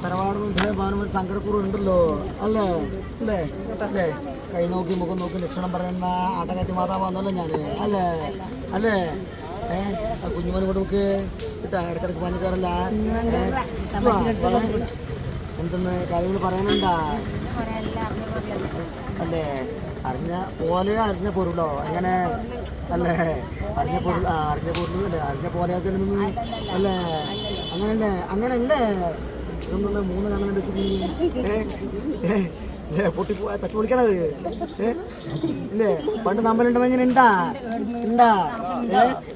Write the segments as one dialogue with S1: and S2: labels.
S1: തറവാടുണ്ട് ഭാനുമ സങ്കടക്കുറുണ്ടല്ലോ അല്ലേ അല്ലേ അല്ലേ കൈ നോക്കി മുഖം നോക്കി ലക്ഷണം പറയുന്ന ആട്ടക്കാറ്റി മാതാവാന്നല്ലോ ഞാൻ അല്ലേ അല്ലേ കുഞ്ഞുമോനെ കൊണ്ട് നോക്ക് കിട്ടാ ഇടക്കിടക്ക് പണിക്കാറല്ല എന്തെന്ന് കാര്യങ്ങൾ പറയാനുണ്ടാ അല്ലേ അറിഞ്ഞ പോലെ അറിഞ്ഞ പൊരുളോ എങ്ങനെ അല്ലേ അറിഞ്ഞ പൊരുൾ അറിഞ്ഞ പൊരുൾ അല്ലേ അറിഞ്ഞ പോലെ അല്ലേ അങ്ങനല്ലേ അങ്ങനല്ലേ ഇതൊന്നും മൂന്ന് കാണാൻ വെച്ചിട്ട് പൊട്ടി തച്ചു പൊളിക്കണത് ഇല്ലേ പണ്ട് നമ്മളുണ്ടോ ഇങ്ങനെ ഉണ്ടാ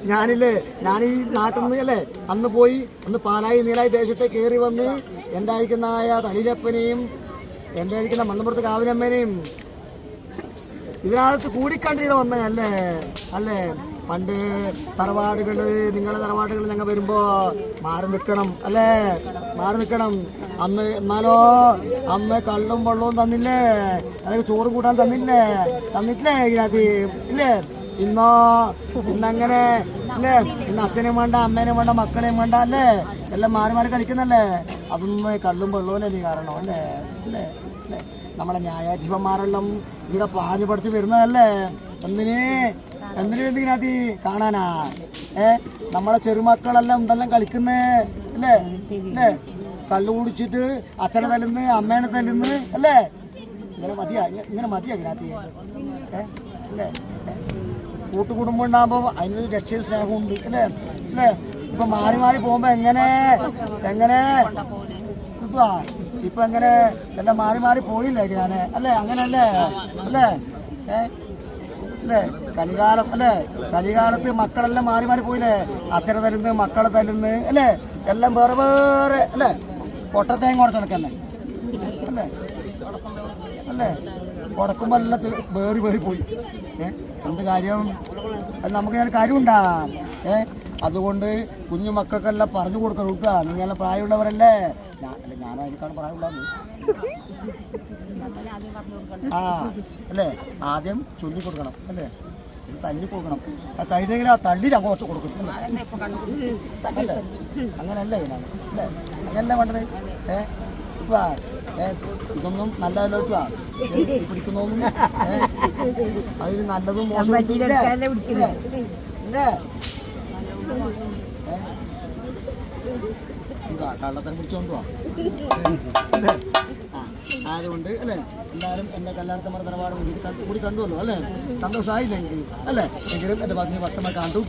S1: ഞാനില്ലേ ഞാൻ ഈ നാട്ടിൽ നിന്ന് അല്ലേ അന്ന് പോയി അന്ന് പാലായി നീലായി ദേശത്തെ കയറി വന്ന് എൻ്റെ അയക്കുന്നതായ തളിരപ്പനെയും എൻ്റെ അയക്കുന്ന മന്നപ്പുറത്ത് കാവിനമ്മേനെയും ഇതിനകത്ത് കൂടിക്കണ്ടിട്ട് വന്നേ അല്ലേ അല്ലേ പണ്ട് തറവാടുകൾ നിങ്ങളുടെ തറവാടുകൾ ഞങ്ങൾ വരുമ്പോൾ മാറി നിൽക്കണം അല്ലേ മാറി നിൽക്കണം അന്ന് എന്നാലോ അന്ന് കള്ളും വെള്ളവും തന്നില്ലേ അതായത് ചോറ് കൂട്ടാൻ തന്നിട്ടില്ലേ ഇതിനകത്ത് ഇല്ലേ ഇന്നങ്ങനെ അല്ലേ ഇന്ന് അച്ഛനെയും വേണ്ട അമ്മേനെയും വേണ്ട മക്കളെയും വേണ്ട അല്ലേ എല്ലാം മാറി മാറി കളിക്കുന്നല്ലേ അതൊന്നും കള്ളും വെള്ളവും നീ കാരണം അല്ലേ അല്ലേ അല്ലേ നമ്മളെ ന്യായാധിപന്മാരെല്ലാം ഇവിടെ പാഞ്ഞു പഠിച്ച് വരുന്നതല്ലേ എന്തിനു ഇതിനകത്ത് കാണാനാ നമ്മളെ ചെറുമക്കളെല്ലാം എന്തെല്ലാം കളിക്കുന്നേ അല്ലേ അല്ലേ കള്ളു കുടിച്ചിട്ട് അച്ഛനെ തല്ലുന്ന് അമ്മേനെ തല്ലുന്ന് അല്ലേ ഇങ്ങനെ മതിയാ ഇതിനകത്ത് അല്ലേ കൂട്ടുകുടുംബം ഉണ്ടാകുമ്പോൾ അതിനൊരു രക്ഷ സ്നേഹമുണ്ട് അല്ലേ അല്ലേ ഇപ്പൊ മാറി മാറി പോകുമ്പോ എങ്ങനെ കിട്ടുവാ ഇപ്പൊ എങ്ങനെ എല്ലാം മാറി മാറി പോയില്ലേ ഞാന് അല്ലേ അങ്ങനല്ലേ അല്ലേ അല്ലേ കലികാലം അല്ലേ കലികാലത്ത് മക്കളെല്ലാം മാറി മാറി പോയില്ലേ അച്ഛനെ തരുന്ന് മക്കളെ തരുന്ന് അല്ലേ എല്ലാം വേറെ വേറെ അല്ലേ കൊട്ടത്തേങ്ങ ഉടച്ചെടുക്കന്നെ അല്ലേ അല്ലേ ഉടക്കുമ്പോൾ എല്ലാം വേറി പോയി എന്ത് കാര്യം അത് നമുക്ക് ഞാൻ കാര്യമുണ്ടാ അതുകൊണ്ട് കുഞ്ഞു മക്കൾക്കെല്ലാം പറഞ്ഞു കൊടുക്കണം കേട്ടോ നിങ്ങളെ പ്രായമുള്ളവരല്ലേ ഞാനതിനേക്കാണ് പ്രായമുള്ളത് അല്ലേ ആദ്യം ചൊല്ലി കൊടുക്കണം അല്ലേ തല്ലി കൊടുക്കണം കഴിഞ്ഞെങ്കിൽ ആ തള്ളിയിൽ അങ്ങോട്ട് കൊടുക്കും അല്ലേ അങ്ങനല്ലേ ഇതിനാണ് അല്ലേ അങ്ങനല്ലേ വേണ്ടത് ഇപ്പൊ ഇതൊന്നും നല്ലതല്ലോ ഇട്ടാ പിടിക്കുന്നൊന്നും അതിന് നല്ലതും മോശം അല്ലേ കള്ളത്തരം പിടിച്ചോണ്ടുവാ ആയതുകൊണ്ട് അല്ലേ എല്ലാവരും എൻ്റെ കല്യാണത്തമ്മ തറവാട് കൂടി കണ്ടുവല്ലോ അല്ലേ സന്തോഷമായില്ലെങ്കിൽ അല്ലേ എങ്കിലും എൻ്റെ ഭാഗത്ത് ഭക്ഷണമായി കണ്ടു